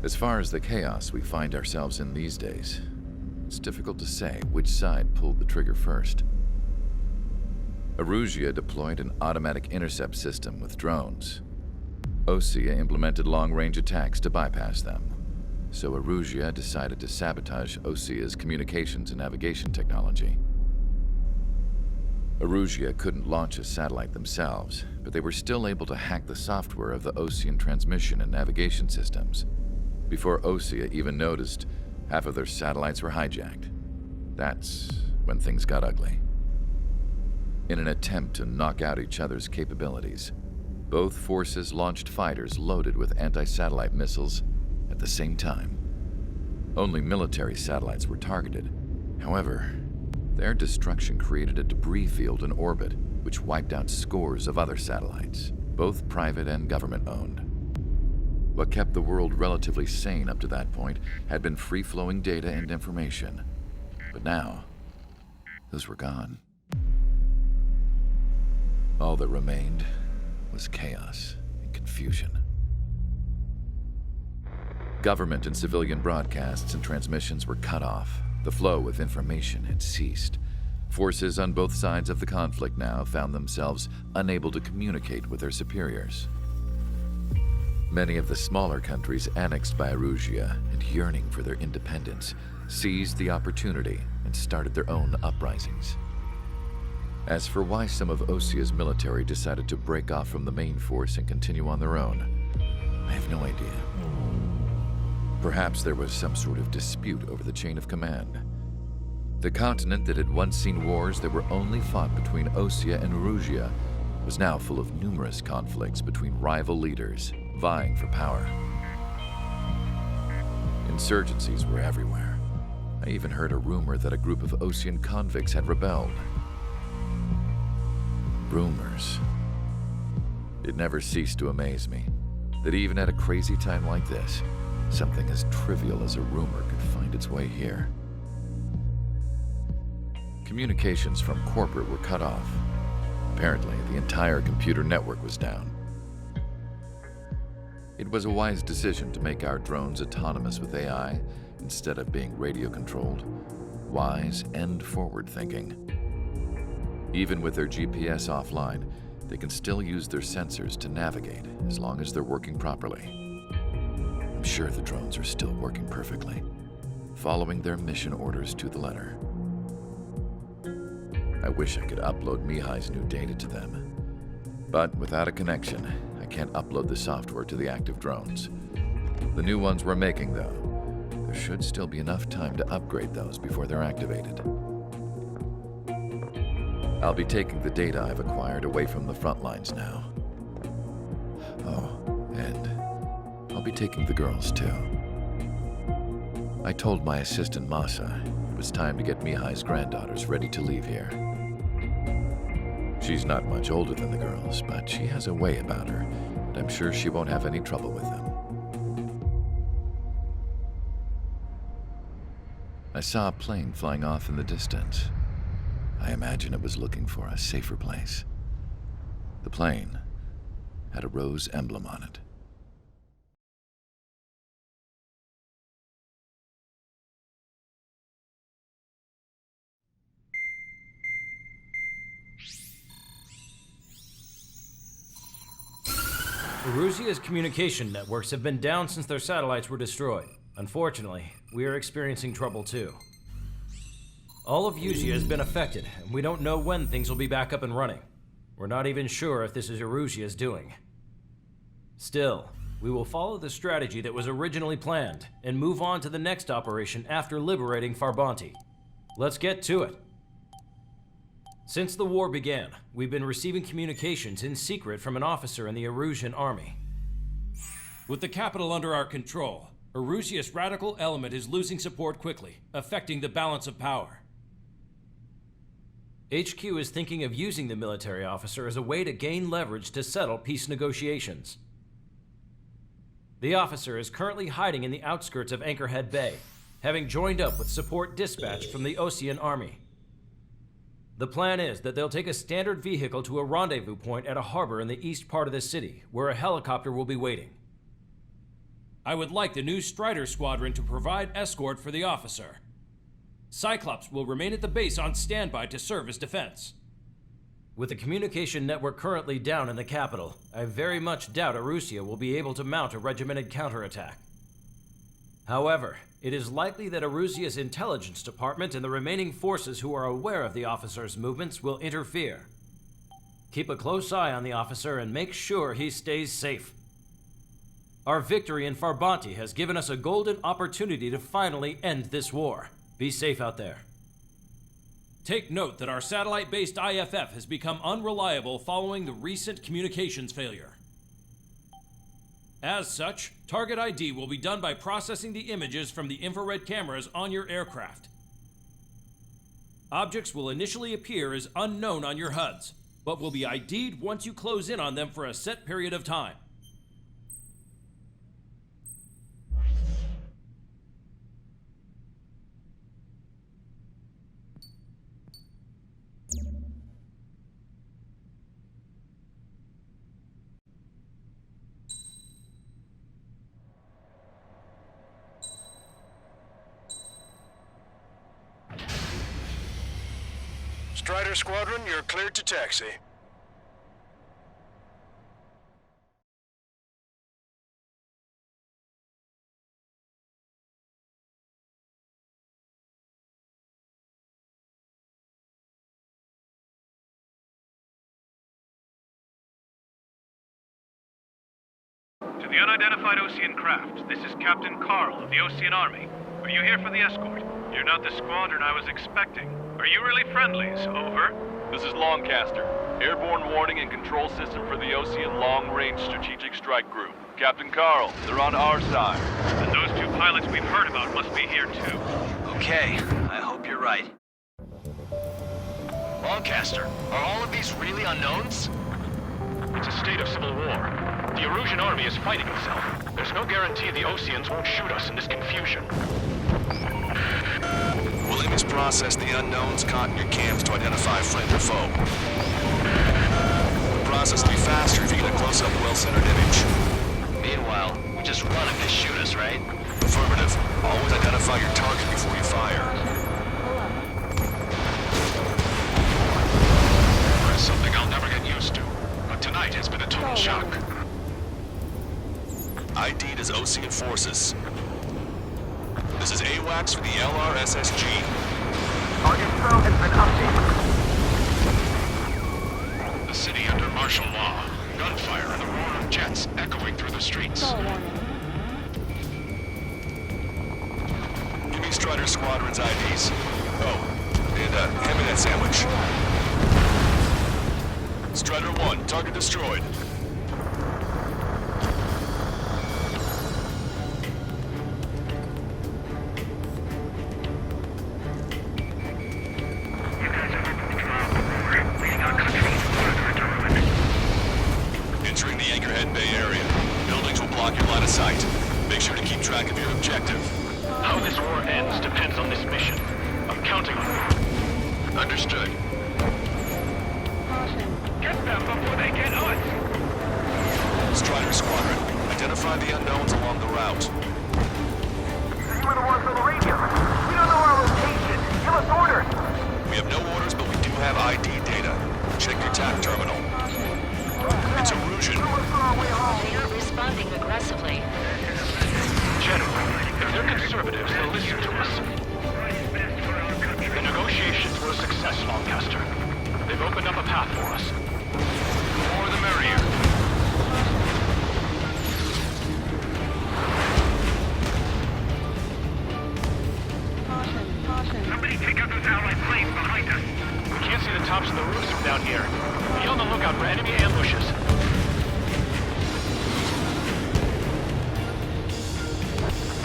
As far as the chaos we find ourselves in these days, it's difficult to say which side pulled the trigger first. Erusia deployed an automatic intercept system with drones. Osea implemented long-range attacks to bypass them. So Erusia decided to sabotage Osea's communications and navigation technology. Erusia couldn't launch a satellite themselves, but they were still able to hack the software of the Osean transmission and navigation systems. Before Osea even noticed, half of their satellites were hijacked. That's when things got ugly. In an attempt to knock out each other's capabilities, both forces launched fighters loaded with anti-satellite missiles at the same time. Only military satellites were targeted. However, their destruction created a debris field in orbit, which wiped out scores of other satellites, both private and government-owned. What kept the world relatively sane up to that point had been free-flowing data and information. But now, those were gone. All that remained was chaos and confusion. Government and civilian broadcasts and transmissions were cut off. The flow of information had ceased. Forces on both sides of the conflict now found themselves unable to communicate with their superiors. Many of the smaller countries annexed by Erusia and yearning for their independence seized the opportunity and started their own uprisings. As for why some of Osea's military decided to break off from the main force and continue on their own, I have no idea. Perhaps there was some sort of dispute over the chain of command. The continent that had once seen wars that were only fought between Osea and Erusia was now full of numerous conflicts between rival leaders vying for power. Insurgencies were everywhere. I even heard a rumor that a group of Osean convicts had rebelled. Rumors. It never ceased to amaze me that even at a crazy time like this, something as trivial as a rumor could find its way here. Communications from corporate were cut off. Apparently, the entire computer network was down. It was a wise decision to make our drones autonomous with AI instead of being radio-controlled. Wise and forward-thinking. Even with their GPS offline, they can still use their sensors to navigate as long as they're working properly. I'm sure the drones are still working perfectly, following their mission orders to the letter. I wish I could upload Mihai's new data to them. But without a connection, I can't upload the software to the active drones. The new ones we're making, though, there should still be enough time to upgrade those before they're activated. I'll be taking the data I've acquired away from the front lines now. Oh, and I'll be taking the girls, too. I told my assistant Masa it was time to get Mihai's granddaughters ready to leave here. She's not much older than the girls, but she has a way about her, and I'm sure she won't have any trouble with them. I saw a plane flying off in the distance. I imagine it was looking for a safer place. The plane had a rose emblem on it. Erusia's communication networks have been down since their satellites were destroyed. Unfortunately, we are experiencing trouble too. All of Erusia has been affected, and we don't know when things will be back up and running. We're not even sure if this is Erusia's doing. Still, we will follow the strategy that was originally planned and move on to the next operation after liberating Farbanti. Let's get to it. Since the war began, we've been receiving communications in secret from an officer in the Erusian army. With the capital under our control, Erusia's radical element is losing support quickly, affecting the balance of power. HQ is thinking of using the military officer as a way to gain leverage to settle peace negotiations. The officer is currently hiding in the outskirts of Anchorhead Bay, having joined up with support dispatched from the Osean army. The plan is that they'll take a standard vehicle to a rendezvous point at a harbor in the east part of the city, where a helicopter will be waiting. I would like the new Strider Squadron to provide escort for the officer. Cyclops will remain at the base on standby to serve as defense. With the communication network currently down in the capital, I very much doubt Erusia will be able to mount a regimented counterattack. However, it is likely that Erusia's intelligence department and the remaining forces who are aware of the officer's movements will interfere. Keep a close eye on the officer and make sure he stays safe. Our victory in Farbanti has given us a golden opportunity to finally end this war. Be safe out there. Take note that our satellite-based IFF has become unreliable following the recent communications failure. As such, target ID will be done by processing the images from the infrared cameras on your aircraft. Objects will initially appear as unknown on your HUDs, but will be ID'd once you close in on them for a set period of time. Strider Squadron, you're cleared to taxi. To the unidentified Osean craft, this is Captain Carl of the Osean Army. Are you here for the escort? You're not the squadron I was expecting. Are you really friendlies? Over. This is Longcaster. Airborne warning and control system for the Osean Long-Range Strategic Strike Group. Captain Carl, they're on our side. And those two pilots we've heard about must be here too. Okay, I hope you're right. Longcaster, are all of these really unknowns? It's a state of civil war. The Erusian army is fighting itself. There's no guarantee the Oseans won't shoot us in this confusion. We'll image process the unknowns caught in your cams to identify friend or foe. The process will be faster if you get a close-up, well-centered image. Meanwhile, we just run if they shoot us, right? Affirmative. Always identify your target before you fire. That's something I'll never get used to. But tonight has been a total shock. ID'd as Osean forces. This is AWACS for the LRSSG. Target cell has been updated. The city under martial law. Gunfire and the roar of jets echoing through the streets. Give me Strider Squadron's IDs. Oh, and hand me that sandwich. Strider 1, target destroyed. Entering the Anchorhead Bay area. Buildings will block your line of sight. Make sure to keep track of your objective. How this war ends depends on this mission. I'm counting on you. Understood. Get them before they get us! Strider Squadron, identify the unknowns along the route. You were the ones on the radio. We don't know our location. Give us orders. We have no orders, but we do have ID data. Check your TAC terminal. It's Erusian. They aren't responding aggressively. General, if they're conservatives, they'll listen to us. The negotiations were a success, Longcaster. They've opened up a path for us. The more the merrier. Somebody take out those allied planes behind us. We can't see the tops of the roofs from down here. Be on the lookout for enemy ambushes.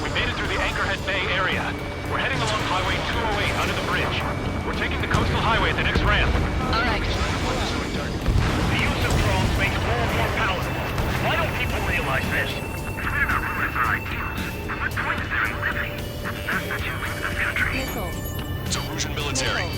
We made it through the Anchorhead Bay area. We're heading along Highway 208 under the bridge. We're taking the coastal highway at the next ramp. All right. The use of drones makes war more palatable. Why don't people realize this? We're not ruling our ideals. What point is there in living? That's not you leave this country. It's Erusian military.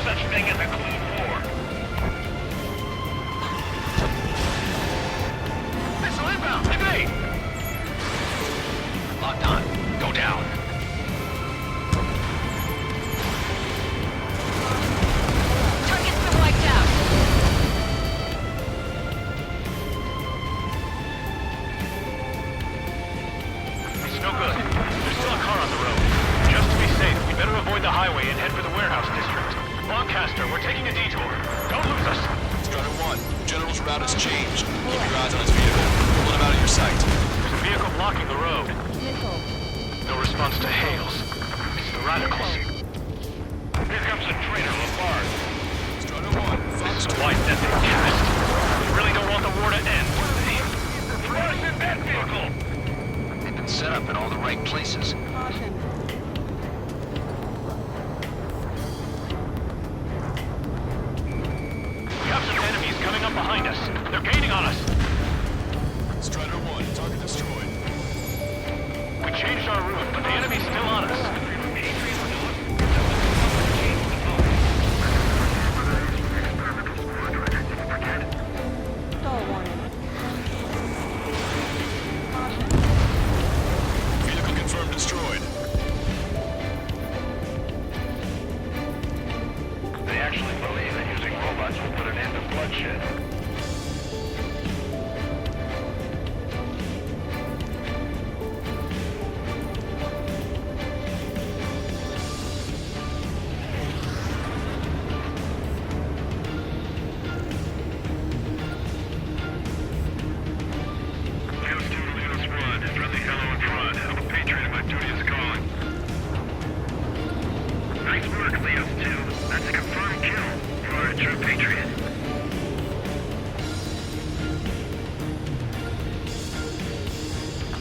such thing as a clean war. Missile inbound! Evade! Locked on. Go down. Target's been wiped out. It's no good. There's still a car on the road. Just to be safe, we better avoid the highway and head for the warehouse district. Lancaster, we're taking a detour. Don't lose us. Strider 1, General's route has changed. Keep your eyes on his vehicle. Pull him out of your sight. There's a vehicle blocking the road. No response to hails. It's the radicals. Here comes a traitor, Lafarge. Strider 1, Fox This is why that they cast. We really don't want the war to end, do they? Where's in that vehicle? They've been set up in all the right places. We have some enemies coming up behind us. They're gaining on us. Strider 1, target destroyed. We changed our route, but the enemy's still on us. Vehicle confirmed destroyed. They actually believe that using robots will put an end to bloodshed.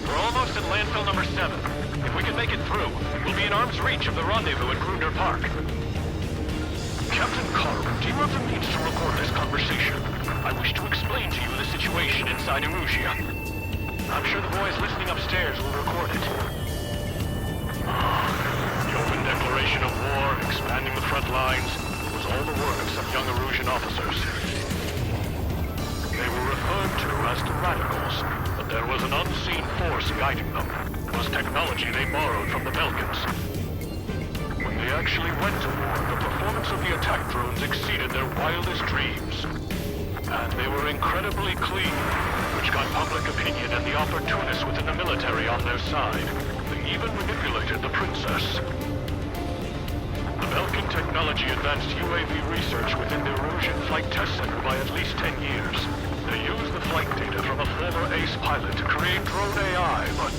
We're almost at landfill number 7. If we can make it through, we'll be in arm's reach of the rendezvous at Grunder Park. Captain Carl, do you have the means to record this conversation? I wish to explain to you the situation inside Erusia. I'm sure the boys listening upstairs will record it. The open declaration of war, expanding the front lines, was all the work of some young Erusian officers. They were referred to as the Radicals, but there was an unseen force guiding them. It was technology they borrowed from the Belkans. When they actually went to war, the performance of the attack drones exceeded their wildest dreams. And they were incredibly clean, which got public opinion and the opportunists within the military on their side. They even manipulated the princess. The Belkan technology advanced UAV research within the Erusian Flight Test Center by at least 10 years. They used the flight data from a former ace pilot to create drone AI, but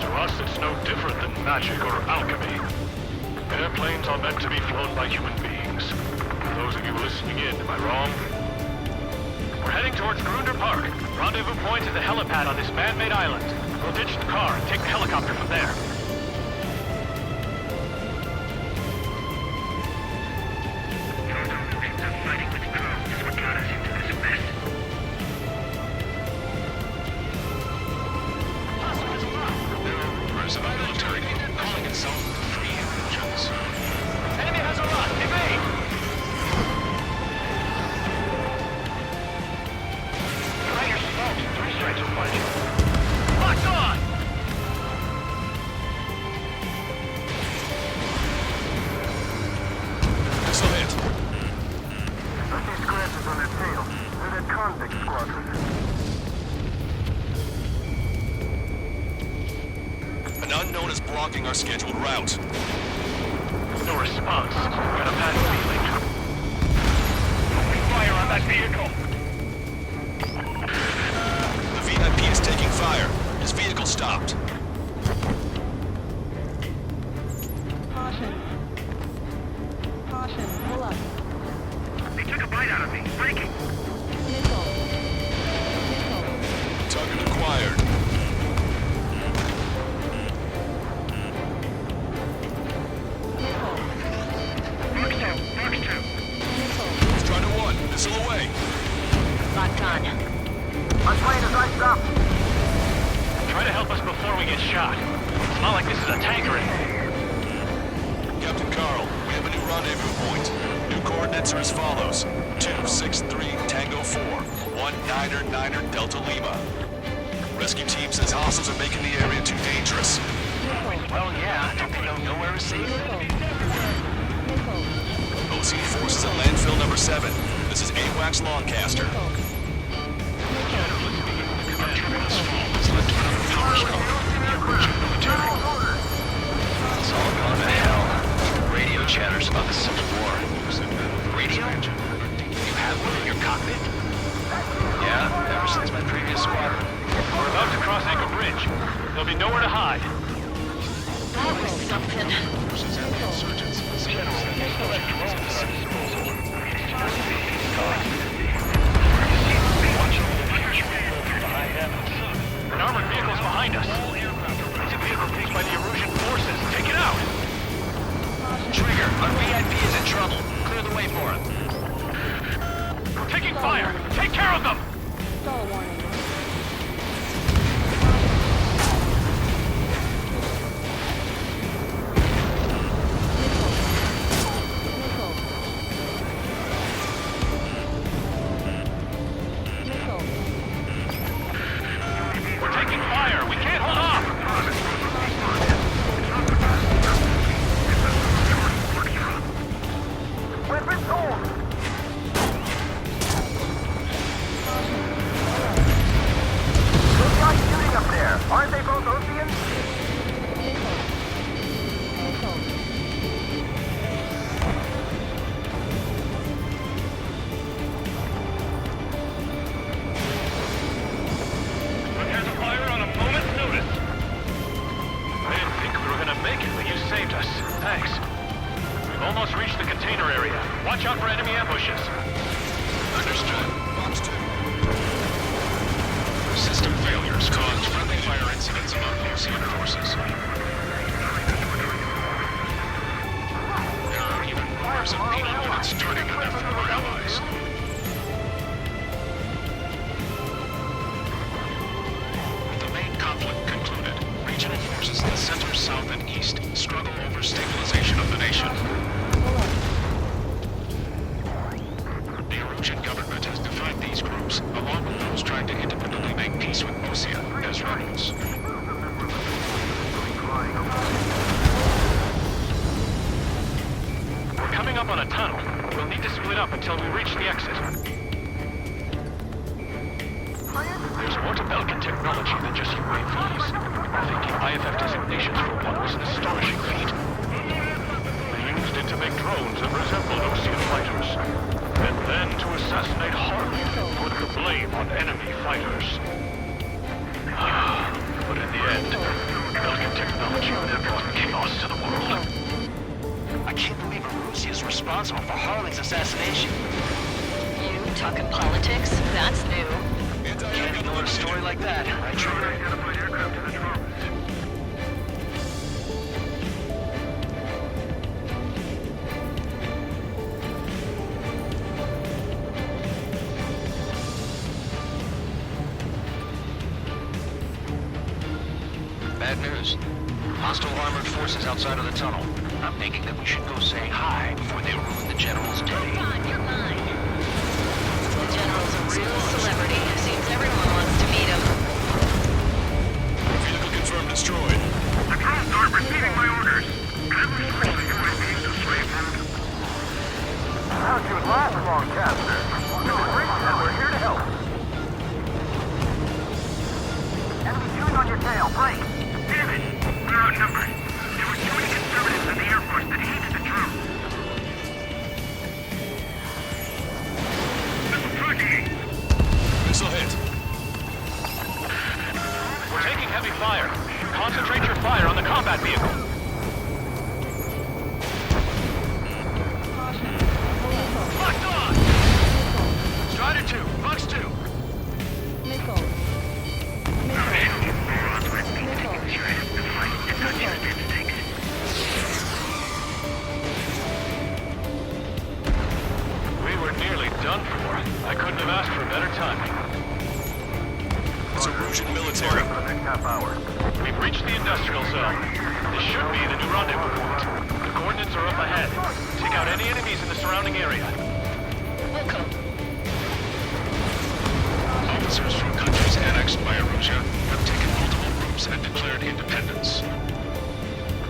to us it's no different than magic or alchemy. Airplanes are meant to be flown by human beings. For those of you listening in, am I wrong? We're heading towards Grunder Park. Rendezvous point is the helipad on this man-made island. We'll ditch the car and take the helicopter from there. Rumors of a military group calling itself the Free Agents. Enemy has a lot! Evade! Try your smokes. 3 strikes will punch you. Locked on! Missile hit. I see scratches on their tail. They're that convict squadron. An unknown is blocking our scheduled route. No response. Got a bad feeling. Open fire on that vehicle! The VIP is taking fire. His vehicle stopped. Caution. Caution. Pull up. They took a bite out of me. Breaking. Missile. Missile. Target acquired. Fox 2. Missile. Strider 1, missile away. Locked on. Our plane is iced up. Try to help us before we get shot. It's not like this is a tank or anything. Captain Carl. We have a new rendezvous point. New coordinates are as follows. 263 Tango 4, 1999 Delta Lima. Rescue team says hostiles are making the area too dangerous. Well, yeah. Don't they know nowhere is safe? OC forces at landfill number 7. This is AWACS Longcaster. It's all gone to hell. Radio chatters about the Civil War. Radio? You have one in your cockpit? Yeah, ever since my previous squadron. We're about to cross Anchor Bridge. There'll be nowhere to hide. That was something. An armored vehicle's behind us. It's a vehicle taken by the Erusian forces. Take it out! Trigger, our VIP is in trouble. Clear the way for him. We're taking fire! Take care of them! Stall warning. We're taking fire! We can't hold off! Weapons on! Those guys shooting up there, aren't they both Oceans? Here's a fire on a moment's notice. I didn't think we were gonna make it, but you saved us. Thanks. We've almost reached the container area. Watch out for enemy ambushes. Understood. Box 2. System failures caused friendly fire incidents among Ocean forces. There are even rumors of penal units turning on their former allies. With the main conflict concluded, regional forces in the center, south, and east struggle over stabilization of the nation. The Erusian government has defined these groups, along with those trying to independently make peace with Osia, as rebels. We're coming up on a tunnel. We'll need to split up until we reach the exit. There's more to Belkin technology than just UAVs. Thinking IFF designations for one was an astonishing feat. They used it to make drones that resembled Ocean fighters. And then to assassinate Harley, put the blame on enemy fighters. But in the end, Belkin technology would have brought chaos to the world. I can't believe Erusia is responsible for Harling's assassination. You talking politics? That's new. Can't ignore a story like that, right, Trigger? Bad news. Hostile armored forces outside of the tunnel. I'm thinking that we should go say hi before they ruin the General's day. You're mine. The General's a real celebrity. Seems everyone wants to meet him. Vehicle confirmed destroyed. The drones aren't receiving my orders. How'd you last, Longcaster? This is Rich, and we're here to help. Enemy chewing on your tail. Break. Damn it. We're outnumbered. There were too many conservatives in the Air Force that hated the drones. Missile hit. We're taking heavy fire. Concentrate your fire on the combat vehicle. Locked on! Strider 2, Fox 2. Missile. We were nearly done for. I couldn't have asked for better timing. It's Erusian military. For the next half hour. We've reached the industrial zone. This should be the new rendezvous point. The coordinates are up ahead. Take out any enemies in the surrounding area. Welcome. Officers from countries annexed by Erusia have taken multiple groups and declared independence.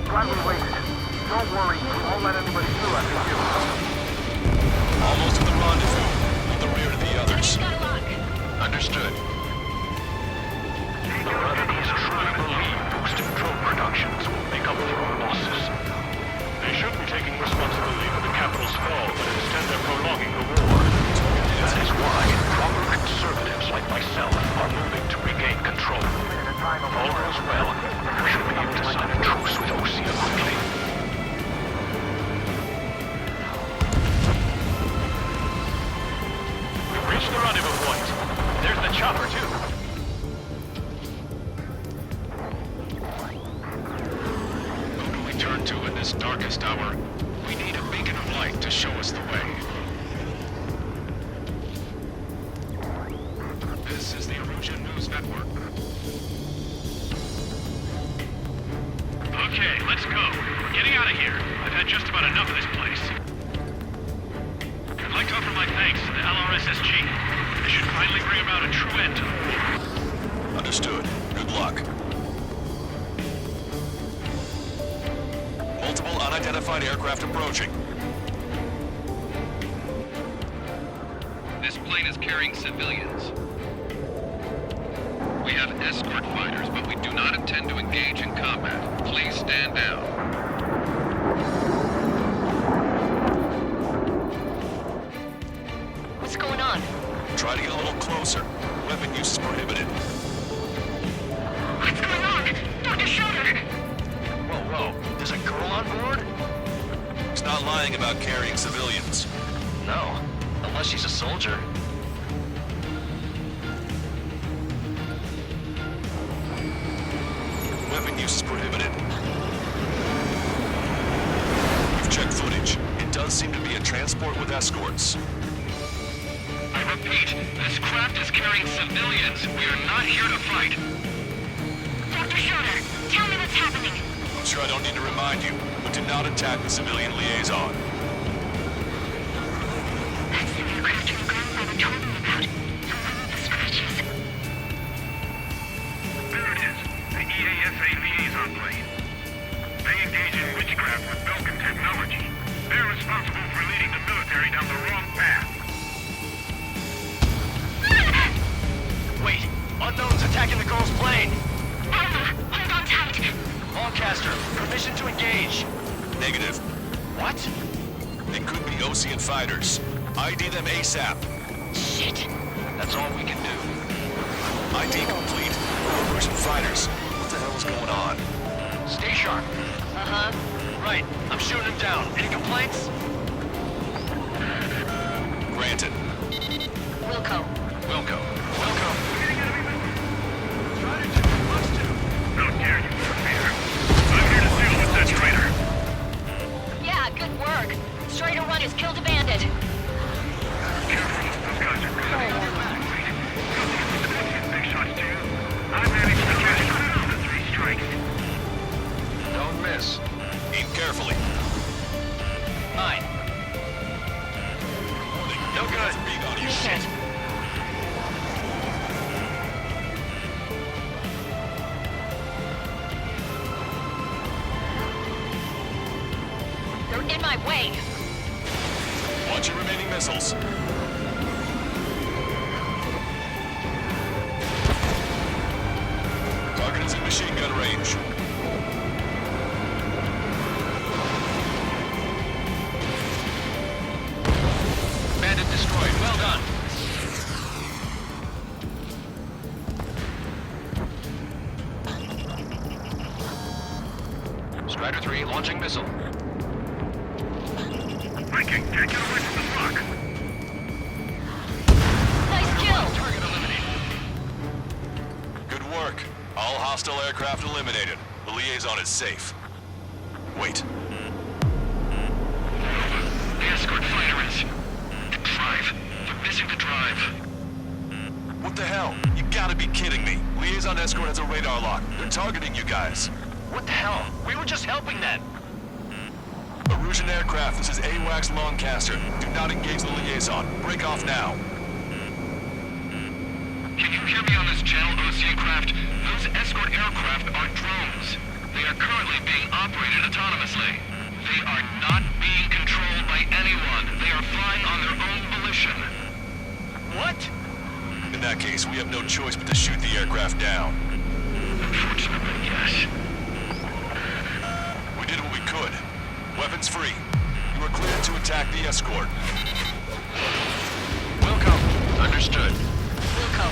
Glad we waited. Don't worry, we won't let anybody through after you. Almost at the rendezvous, with the rear to the others. Got a lock. Understood. The radicals truly believe boosted drone productions will make up for our losses. They should be taking responsibility for the capital's fall, but instead they're prolonging the war. That is why proper conservatives like myself are moving to regain control. If all goes well, we should be able to sign a truce with Osea quickly. We've reached the rendezvous point. There's the chopper, too. Who do we turn to in this darkest hour? We need a beacon of light to show us the way. This is the Erusia News Network. Okay, let's go. We're getting out of here. I've had just about enough of this place. I'd like to offer my thanks to the LRSSG. This should finally bring about a true end to the war. Understood. Good luck. Multiple unidentified aircraft approaching. This plane is carrying civilians. We have escort fighters, but we do not intend to engage in combat. Please stand down. What's going on? Try to get a little closer. Weapon use is prohibited. What's going on? Dr. Schroeder! Whoa, there's a girl on board? He's not lying about carrying civilians. No, unless she's a soldier. Weapon use is prohibited. We've checked footage. It does seem to be a transport with escorts. I repeat, this craft is carrying civilians. We are not here to fight. Dr. Schroeder, tell me what's happening. I'm sure I don't need to remind you, but do not attack the civilian liaison. That's the aircraft your grandfather told me about. The one with the scratches. There it is. The EASA liaison plane. They engage in witchcraft with Belkin technology. They're responsible for leading the military down the wrong path. Wait, unknown's attacking the girl's plane. Alpha, hold on tight. Lancaster, permission to engage. Negative. What? They could be Ocean fighters. ID them ASAP. Shit. That's all we can do. ID complete. Russian fighters. What the hell is going on? Stay sharp. Uh-huh. Right, I'm shooting him down. Any complaints? Granted. Wilco. Wilco. How dare you interfere? I'm here to deal with that traitor. Yeah, good work. Straighter one has killed a bandit. Careful, those guys are good. Big shots to you. I managed to catch the 3 strikes. Don't miss. Aim carefully. 9. No good. Being on your Shit. They're in my way. Watch your remaining missiles. Target is in machine gun range. Bandit destroyed. Well done. Strider 3 launching missile. Viking, can't get away from the block. Nice kill. Target eliminated. Good work. All hostile aircraft eliminated. The liaison is safe. Wait. The escort fighter is... The drive. They're missing the drive. What the hell? You gotta be kidding me. Liaison escort has a radar lock. They're targeting you guys. What the hell? We were just helping them. Erusian aircraft, this is AWACS Longcaster. Do not engage the liaison. Break off now. Can you hear me on this channel, Ocean craft? Those escort aircraft are drones. They are currently being operated autonomously. They are not being controlled by anyone. They are flying on their own volition. What? In that case, we have no choice but to shoot the aircraft down. Unfortunately, yes. We did what we could. Weapons free. You are cleared to attack the escort. Welcome. Understood. Wilco.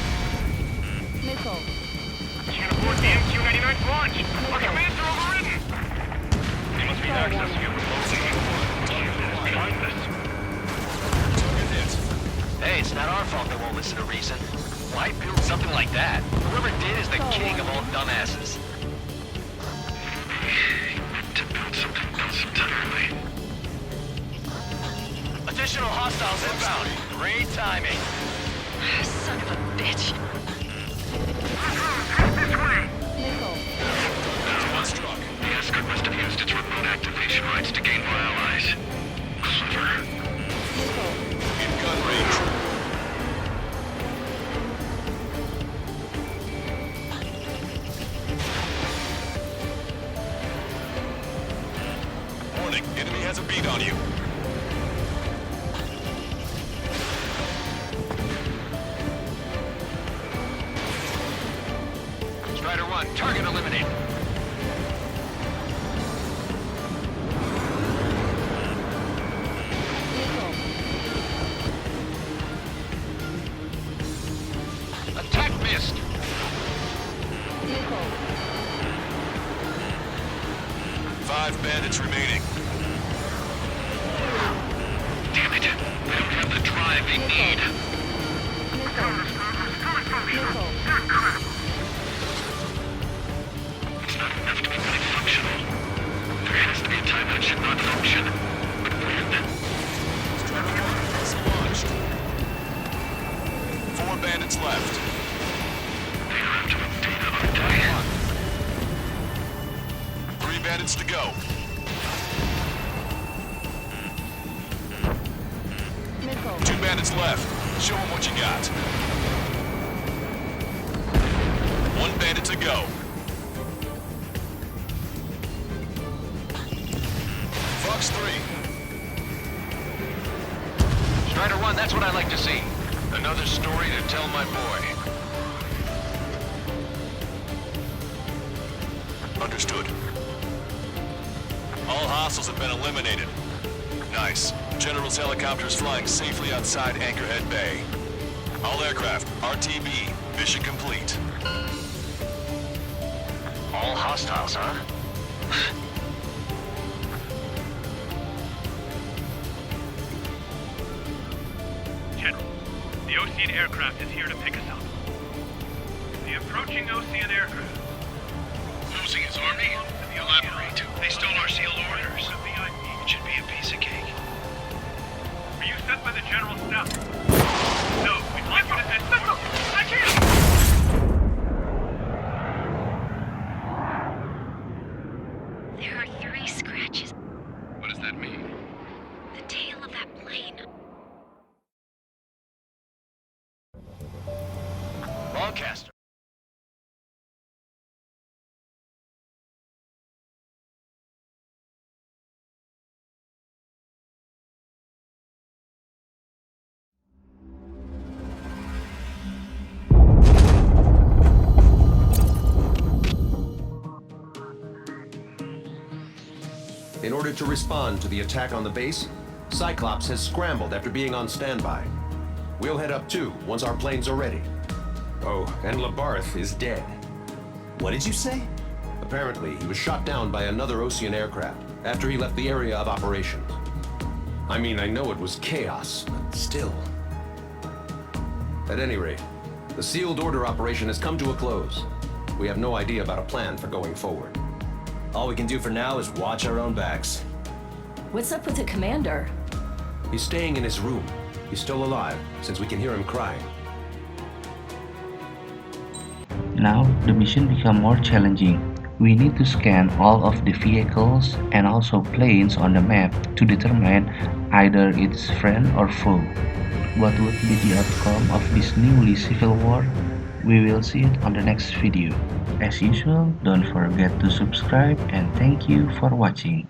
Missile. Can't afford the MQ-99's launch. Our commands are overridden. They must be accessing it remotely. Behind this. Hey, it's not our fault they won't listen to reason. Why build something like that? Whoever did is the king of all dumbasses. To build something else entirely. Additional hostiles inbound. Great timing. Son of a bitch. This way. Missile. One struck. The escort must have used its remote activation rights to gain more allies. Clever. Missile. In gun range. Warning, enemy has a beat on you. Strider 1, target eliminated. Missile. Attack missed. Missile. 5 bandits remaining. Damn it. They don't have the drive they need. Missile. Missile. It's not enough to be fully functional. There has to be a time that it should not function. But when? Missile launched. 4 bandits left. They are out of data, aren't they? 3 bandits to go. Missile. 2 bandits left. Show them what you got. 1 bandit to go. Fox 3. Strider 1, that's what I like to see. Another story to tell my boy. Understood. All hostiles have been eliminated. Nice. General's helicopter is flying safely outside Anchorhead Bay. All aircraft, RTB, mission complete. All hostiles, huh? General, the Ocean aircraft is here to pick us up. The approaching Ocean aircraft. Losing his army? Elaborate. They stole our sealed orders. It should be a piece of cake. Were you sent by the General's staff? No, we'd like you to escort. I can't! There are 3 scratches. What does that mean? The tail of that plane. Longcaster. In order to respond to the attack on the base, Cyclops has scrambled after being on standby. We'll head up too, once our planes are ready. Oh, and Labarth is dead. What did you say? Apparently, he was shot down by another Ocean aircraft after he left the area of operations. I mean, I know it was chaos, but still. At any rate, the sealed order operation has come to a close. We have no idea about a plan for going forward. All we can do for now is watch our own backs. What's up with the commander? He's staying in his room. He's still alive, since we can hear him crying. Now the mission become more challenging. We need to scan all of the vehicles and also planes on the map to determine either it's friend or foe. What would be the outcome of this newly civil war? We will see it on the next video. As usual, don't forget to subscribe and thank you for watching.